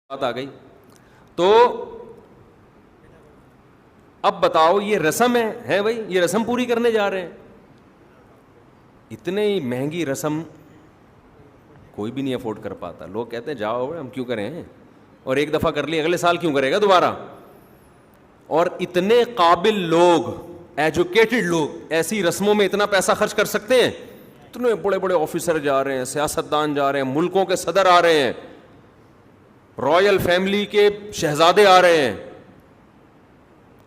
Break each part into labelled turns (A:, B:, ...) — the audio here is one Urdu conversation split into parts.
A: بات آ گئی. تو اب بتاؤ یہ رسم ہے بھائی, یہ رسم پوری کرنے جا رہے ہیں. اتنے مہنگی رسم کوئی بھی نہیں افورڈ کر پاتا. لوگ کہتے ہیں جاؤ ہم کیوں کریں, اور ایک دفعہ کر لی اگلے سال کیوں کرے گا دوبارہ. اور اتنے قابل لوگ, ایجوکیٹڈ لوگ ایسی رسموں میں اتنا پیسہ خرچ کر سکتے ہیں. اتنے بڑے بڑے آفیسر جا رہے ہیں, سیاستدان جا رہے ہیں, ملکوں کے صدر آ رہے ہیں, رائل فیملی کے شہزادے آ رہے ہیں,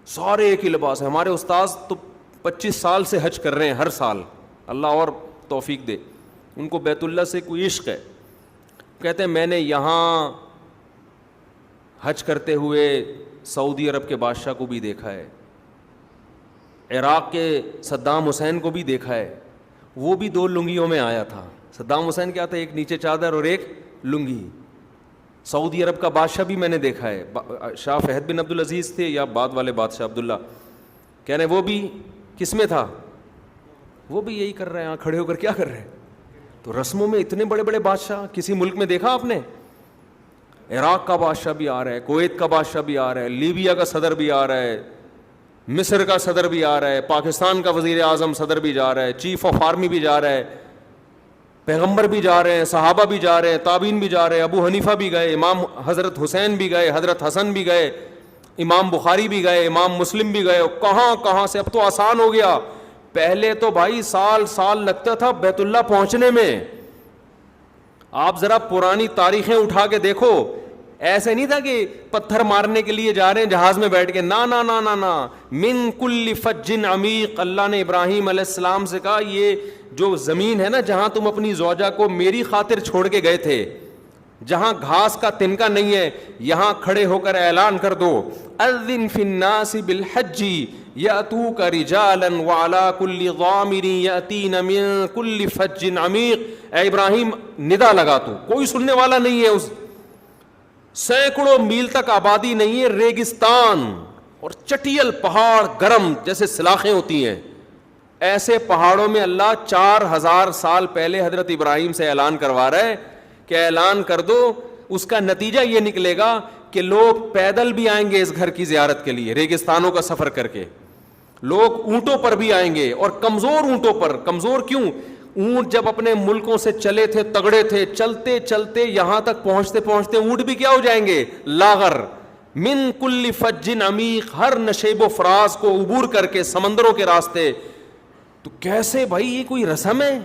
A: سارے ایک ہی لباس ہے. ہمارے استاذ تو 25 سال سے حج کر رہے ہیں ہر سال, اللہ اور توفیق دے. ان کو بیت اللہ سے کوئی عشق ہے. کہتے ہیں میں نے یہاں حج کرتے ہوئے سعودی عرب کے بادشاہ کو بھی دیکھا ہے, عراق کے صدام حسین کو بھی دیکھا ہے. وہ بھی 2 لنگیوں میں آیا تھا. صدام حسین کیا تھا, ایک نیچے چادر اور ایک لنگی. سعودی عرب کا بادشاہ بھی میں نے دیکھا ہے, شاہ فہد بن عبد العزیز تھے یا بعد والے بادشاہ عبداللہ, کہہ رہے ہیں وہ بھی کس میں تھا, وہ بھی یہی کر رہے ہیں, کھڑے ہو کر کیا کر رہے ہیں. تو رسموں میں اتنے بڑے بڑے بادشاہ کسی ملک میں دیکھا آپ نے؟ عراق کا بادشاہ بھی آ رہا ہے, کویت کا بادشاہ بھی آ رہا ہے, لیبیا کا صدر بھی آ رہا ہے, مصر کا صدر بھی آ رہا ہے, پاکستان کا وزیر اعظم صدر بھی جا رہا ہے, چیف آف آرمی بھی جا رہا ہے, پیغمبر بھی جا رہے ہیں, صحابہ بھی جا رہے ہیں, تابعین بھی جا رہے ہیں, ابو حنیفہ بھی گئے, امام حضرت حسین بھی گئے, حضرت حسن بھی گئے, امام بخاری بھی گئے, امام مسلم بھی گئے. کہاں کہاں سے. اب تو آسان ہو گیا. پہلے تو بھائی سال لگتا تھا بیت اللہ پہنچنے میں. آپ ذرا پرانی تاریخیں اٹھا کے دیکھو, ایسے نہیں تھا کہ پتھر مارنے کے لیے جا رہے ہیں جہاز میں بیٹھ کے. نا نا نا نا نا, من کل فج عمیق. اللہ نے ابراہیم علیہ السلام سے کہا یہ جو زمین ہے نا جہاں تم اپنی زوجہ کو میری خاطر چھوڑ کے گئے تھے, جہاں گھاس کا تنکا نہیں ہے, یہاں کھڑے ہو کر اعلان کر دو اذن فی الناس بالحج یاتوک رجالا وعلی کل ضامر یاتین من کل فج عمیق. اے ابراہیم ندا لگا تو, کوئی سننے والا نہیں ہے. اس سینکڑوں میل تک آبادی نہیں ہے, ریگستان اور چٹیل پہاڑ, گرم جیسے سلاخیں ہوتی ہیں. ایسے پہاڑوں میں اللہ 4000 سال پہلے حضرت ابراہیم سے اعلان کروا رہا ہے کہ اعلان کر دو. اس کا نتیجہ یہ نکلے گا کہ لوگ پیدل بھی آئیں گے اس گھر کی زیارت کے لیے, ریگستانوں کا سفر کر کے. لوگ اونٹوں پر بھی آئیں گے, اور کمزور اونٹوں پر. کمزور کیوں؟ اونٹ جب اپنے ملکوں سے چلے تھے, تگڑے تھے, چلتے چلتے یہاں تک پہنچتے پہنچتے اونٹ بھی کیا ہو جائیں گے, لاغر. من کل فج عمیق, ہر نشیب و فراز کو عبور کر کے سمندروں کے راستے. تو کیسے بھائی, یہ کوئی رسم ہے؟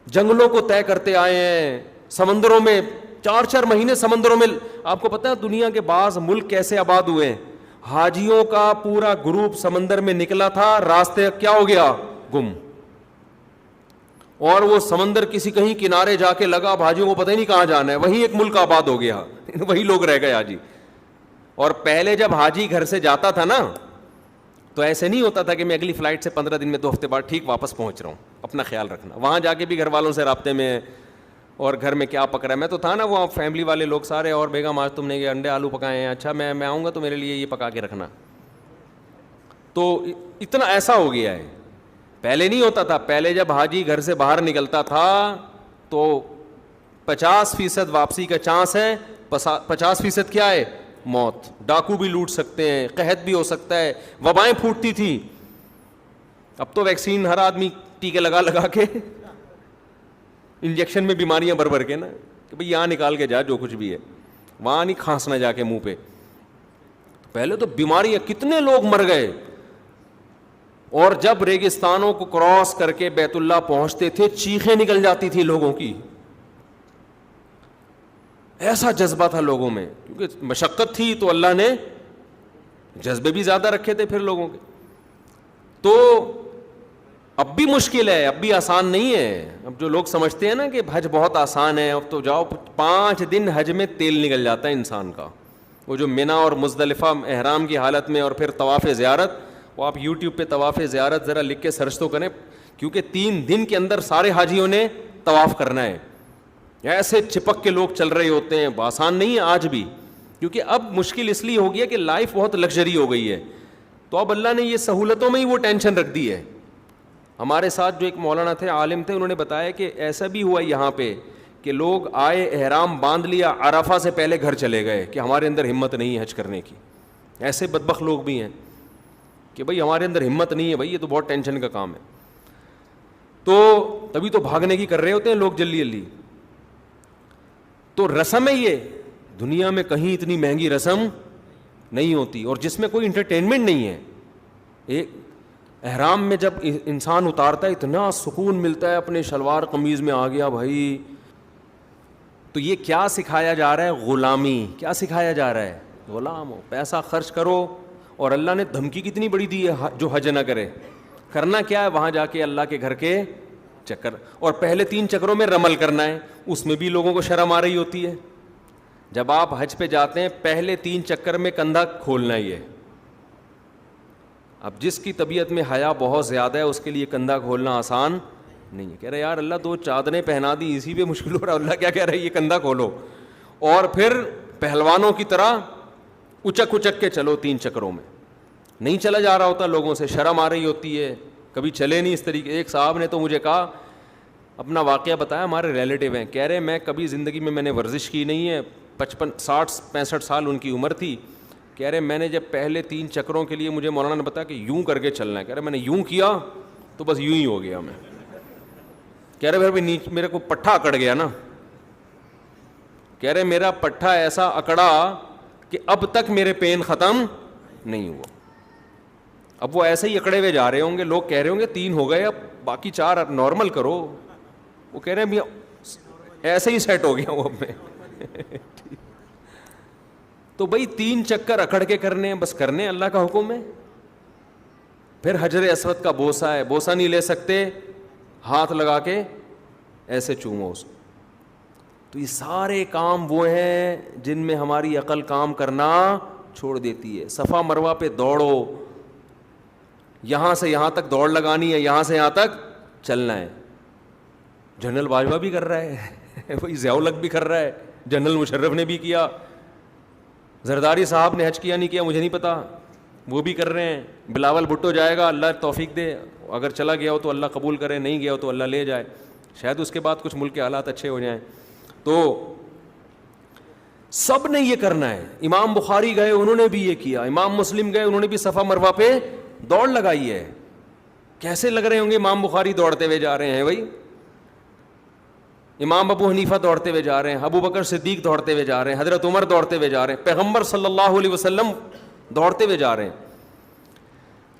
A: جنگلوں کو طے کرتے آئے ہیں, سمندروں میں 4 مہینے سمندروں میں. آپ کو پتہ ہے دنیا کے بعض ملک کیسے آباد ہوئے ہیں؟ حاجیوں کا پورا گروپ سمندر میں نکلا تھا, راستے کیا ہو گیا, گم. اور وہ سمندر کسی کہیں کنارے جا کے لگا, حاجیوں کو پتہ ہی نہیں کہاں جانا ہے, وہیں ایک ملک آباد ہو گیا, وہی لوگ رہ گئے حاجی. اور پہلے جب حاجی گھر سے جاتا تھا نا, تو ایسے نہیں ہوتا تھا کہ میں اگلی فلائٹ سے 15 دن میں 2 ہفتے بعد ٹھیک واپس پہنچ رہا ہوں. اپنا خیال رکھنا. وہاں جا کے بھی گھر والوں سے رابطے میں, اور گھر میں کیا پک رہا ہے. میں تو تھا نا وہاں, فیملی والے لوگ سارے, اور بیگم آج تم نے یہ انڈے آلو پکائے ہیں, اچھا میں آؤں گا تو میرے لیے یہ پکا کے رکھنا. تو اتنا ایسا ہو گیا ہے. پہلے نہیں ہوتا تھا. پہلے جب حاجی گھر سے باہر نکلتا تھا تو 50% واپسی کا چانس ہے, 50% کیا ہے, موت. ڈاکو بھی لوٹ سکتے ہیں, قحط بھی ہو سکتا ہے, وبائیں پھوٹتی تھیں. اب تو ویکسین ہر آدمی ٹیکے لگا کے, انجیکشن میں بیماریاں بھر کے نا, کہ بھئی یہاں نکال کے جا جو کچھ بھی ہے, وہاں نہیں کھانسنا جا کے منہ پہ. پہلے تو بیماریاں, کتنے لوگ مر گئے. اور جب ریگستانوں کو کراس کر کے بیت اللہ پہنچتے تھے, چیخیں نکل جاتی تھی لوگوں کی. ایسا جذبہ تھا لوگوں میں, کیونکہ مشقت تھی تو اللہ نے جذبے بھی زیادہ رکھے تھے پھر لوگوں کے. تو اب بھی مشکل ہے, اب بھی آسان نہیں ہے. اب جو لوگ سمجھتے ہیں نا کہ حج بہت آسان ہے, اب تو جاؤ 5 دن حج میں تیل نکل جاتا ہے انسان کا. وہ جو منی اور مزدلفہ احرام کی حالت میں, اور پھر طواف زیارت. وہ آپ یوٹیوب پہ طواف زیارت ذرا لکھ کے سرچ تو کریں, کیونکہ 3 دن کے اندر سارے حاجیوں نے طواف کرنا ہے. ایسے چپک کے لوگ چل رہے ہوتے ہیں, آسان نہیں ہے آج بھی. کیونکہ اب مشکل اس لیے ہو گیا کہ لائف بہت لگژری ہو گئی ہے. تو اب اللہ نے یہ سہولتوں میں ہی وہ ٹینشن رکھ دی ہے. ہمارے ساتھ جو ایک مولانا تھے, عالم تھے, انہوں نے بتایا کہ ایسا بھی ہوا یہاں پہ کہ لوگ آئے, احرام باندھ لیا, عرفہ سے پہلے گھر چلے گئے کہ ہمارے اندر ہمت نہیں ہے حج کرنے کی. ایسے بدبخت لوگ بھی ہیں کہ بھائی ہمارے اندر ہمت نہیں ہے, بھائی یہ تو بہت ٹینشن کا کام ہے. تو تبھی تو بھاگنے کی کر رہے ہوتے ہیں لوگ جلدی جلدی. تو رسم ہے یہ, دنیا میں کہیں اتنی مہنگی رسم نہیں ہوتی, اور جس میں کوئی انٹرٹینمنٹ نہیں ہے. ایک احرام میں جب انسان اتارتا ہے اتنا سکون ملتا ہے, اپنے شلوار قمیض میں آ گیا بھائی. تو یہ کیا سکھایا جا رہا ہے؟ غلامی. کیا سکھایا جا رہا ہے؟ غلام ہو, پیسہ خرچ کرو. اور اللہ نے دھمکی کتنی بڑی دی ہے, جو حج نہ کرے. کرنا کیا ہے؟ وہاں جا کے اللہ کے گھر کے چکر, اور پہلے 3 چکروں میں رمل کرنا ہے. اس میں بھی لوگوں کو شرم آ رہی ہوتی ہے. جب آپ حج پہ جاتے ہیں پہلے 3 چکر میں کندھا کھولنا ہی ہے. اب جس کی طبیعت میں حیا بہت زیادہ ہے اس کے لیے کندھا کھولنا آسان نہیں ہے. کہہ رہے یار اللہ 2 چادریں پہنا دی, اسی پہ مشکل ہو رہا. اللہ کیا کہہ رہا ہے؟ یہ کندھا کھولو, اور پھر پہلوانوں کی طرح اچک اچک کے چلو 3 چکروں میں. نہیں چلا جا رہا ہوتا, لوگوں سے شرم آ رہی ہوتی ہے, کبھی چلے نہیں اس طریقے. ایک صاحب نے تو مجھے کہا, اپنا واقعہ بتایا, ہمارے ریلیٹیو ہیں, کہہ رہے میں کبھی زندگی میں نے ورزش کی نہیں ہے, 55-60-65 سال ان کی عمر تھی. کہہ رہے میں نے جب پہلے 3 چکروں کے لیے مجھے مولانا نے بتایا کہ یوں کر کے چلنا ہے, کہہ رہے میں نے یوں کیا تو بس یوں ہی ہو گیا میں. کہہ رہے پھر نیچے میرے کو پٹھا اکڑ گیا نا. کہہ رہے میرا پٹھا ایسا اکڑا کہ اب تک میرے پین ختم نہیں ہوا. اب وہ ایسے ہی اکڑے ہوئے جا رہے ہوں گے, لوگ کہہ رہے ہوں گے 3 ہو گئے, اب باقی 4 نارمل کرو. وہ کہہ رہے ہیں ایسے ہی سیٹ ہو گیا ہوں اب میں. تو بھائی 3 چکر اکڑ کے کرنے ہیں, بس کرنے, اللہ کا حکم ہے. پھر حجر اسود کا بوسہ ہے, بوسہ نہیں لے سکتے, ہاتھ لگا کے ایسے چومو اس. تو یہ سارے کام وہ ہیں جن میں ہماری عقل کام کرنا چھوڑ دیتی ہے. صفا مروہ پہ دوڑو, یہاں سے یہاں تک دوڑ لگانی ہے, یہاں سے یہاں تک چلنا ہے. جنرل باجوہ بھی کر رہا ہے, وہی ضیاء الحق بھی کر رہا ہے, جنرل مشرف نے بھی کیا, زرداری صاحب نے حج کیا نہیں کیا مجھے نہیں پتا, وہ بھی کر رہے ہیں. بلاول بھٹو جائے گا, اللہ توفیق دے, اگر چلا گیا ہو تو اللہ قبول کرے, نہیں گیا ہو تو اللہ لے جائے, شاید اس کے بعد کچھ ملک کے حالات اچھے ہو جائیں. تو سب نے یہ کرنا ہے. امام بخاری گئے, انہوں نے بھی یہ کیا. امام مسلم گئے, انہوں نے بھی صفا مروہ پہ دوڑ لگائی ہے. کیسے لگ رہے ہوں گے امام بخاری دوڑتے ہوئے جا رہے ہیں بھائی, امام ابو حنیفہ دوڑتے ہوئے جا رہے ہیں, ابو بکر صدیق دوڑتے ہوئے جا رہے ہیں, حضرت عمر دوڑتے ہوئے جا رہے ہیں, پیغمبر صلی اللہ علیہ وسلم دوڑتے ہوئے جا رہے ہیں.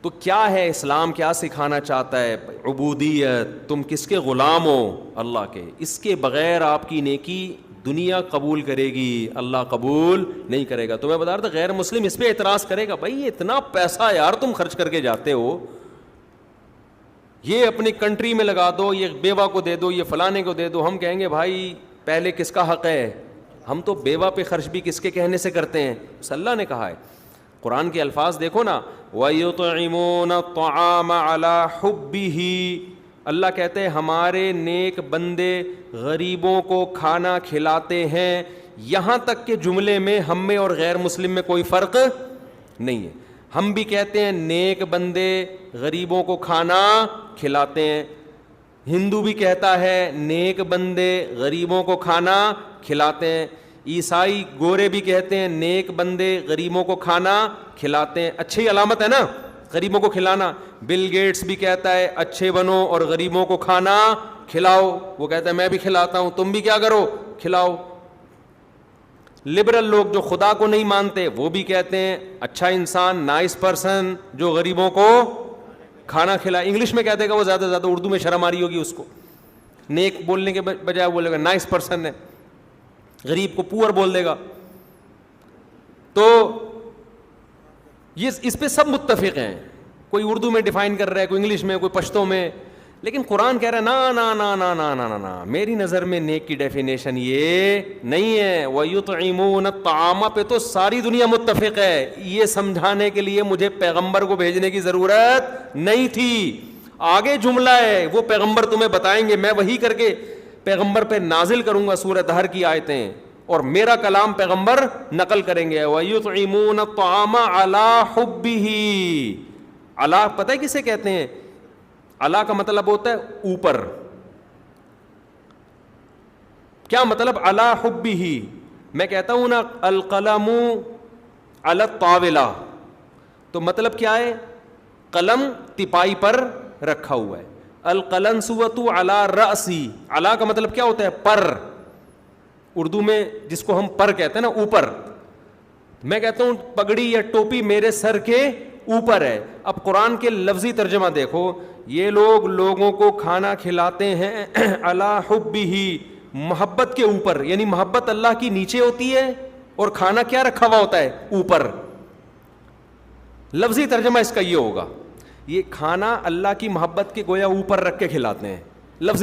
A: تو کیا ہے اسلام, کیا سکھانا چاہتا ہے؟ عبودیت. تم کس کے غلام ہو؟ اللہ کے. اس کے بغیر آپ کی نیکی دنیا قبول کرے گی, اللہ قبول نہیں کرے گا. تو میں بتا رہا تھا غیر مسلم اس پہ اعتراض کرے گا, بھائی یہ اتنا پیسہ یار تم خرچ کر کے جاتے ہو, یہ اپنی کنٹری میں لگا دو, یہ بیوہ کو دے دو, یہ فلانے کو دے دو. ہم کہیں گے بھائی پہلے کس کا حق ہے؟ ہم تو بیوہ پہ خرچ بھی کس کے کہنے سے کرتے ہیں؟ بس اللہ نے کہا ہے. قرآن کے الفاظ دیکھو نا, وَيُطْعِمُونَ الطَّعَامَ عَلَى حُبِّهِ. اللہ کہتے ہیں ہمارے نیک بندے غریبوں کو کھانا کھلاتے ہیں. یہاں تک کہ جملے میں ہم میں اور غیر مسلم میں کوئی فرق نہیں ہے. ہم بھی کہتے ہیں نیک بندے غریبوں کو کھانا کھلاتے ہیں, ہندو بھی کہتا ہے نیک بندے غریبوں کو کھانا کھلاتے ہیں, عیسائی گورے بھی کہتے ہیں نیک بندے غریبوں کو کھانا کھلاتے ہیں. اچھی علامت ہے نا غریبوں کو کھلانا. بل گیٹس بھی کہتا ہے اچھے بنو اور غریبوں کو کھانا کھلاؤ. وہ کہتا ہے میں بھی کھلاتا ہوں, تم بھی کیا کرو, کھلاؤ. لبرل لوگ جو خدا کو نہیں مانتے وہ بھی کہتے ہیں اچھا انسان, نائس پرسن, جو غریبوں کو کھانا کھلائے. انگلش میں کہتے گا وہ, زیادہ سے زیادہ اردو میں شرم آ رہی ہوگی اس کو, نیک بولنے کے بجائے بولے گا نائس پرسن ہے, غریب کو پور بول دے گا. تو یہ اس پہ سب متفق ہیں, کوئی اردو میں ڈیفائن کر رہا ہے, کوئی انگلش میں, کوئی پشتو میں. لیکن قرآن کہہ رہا ہے نا نا نا نا نا نا نا, میری نظر میں نیک کی ڈیفینیشن یہ نہیں ہے. وَيُطْعِمُونَ الطَّعَامَ پہ تو ساری دنیا متفق ہے. یہ سمجھانے کے لیے مجھے پیغمبر کو بھیجنے کی ضرورت نہیں تھی. آگے جملہ ہے وہ پیغمبر تمہیں بتائیں گے, میں وہی کر کے پیغمبر پہ نازل کروں گا سورہ دہر کی آیتیں, اور میرا کلام پیغمبر نقل کریں گے. وَيُطْعِمُونَ الطَّعَامَ عَلَى حُبِّهِ. علا پتہ ہے کسے کہتے ہیں؟ علا کا مطلب ہوتا ہے اوپر. کیا مطلب علی حبہ؟ میں کہتا ہوں نا القلم علی الطاولہ، تو مطلب کیا ہے؟ قلم تپائی پر رکھا ہوا ہے. القلنسوۃ علی رأسی، علی کا مطلب کیا ہوتا ہے؟ پر. اردو میں جس کو ہم پر کہتے ہیں نا، اوپر. میں کہتا ہوں پگڑی یا ٹوپی میرے سر کے اوپر ہے. اب قرآن کے لفظی ترجمہ دیکھو، یہ لوگ لوگوں کو کھانا کھلاتے ہیں علی حبہ، محبت کے اوپر، یعنی محبت اللہ کی نیچے ہوتی ہے اور کھانا کیا رکھا ہوا ہوتا ہے؟ اوپر. لفظی ترجمہ اس کا یہ ہوگا، یہ کھانا اللہ کی محبت کے گویا اوپر رکھ کے کھلاتے ہیں. لفظی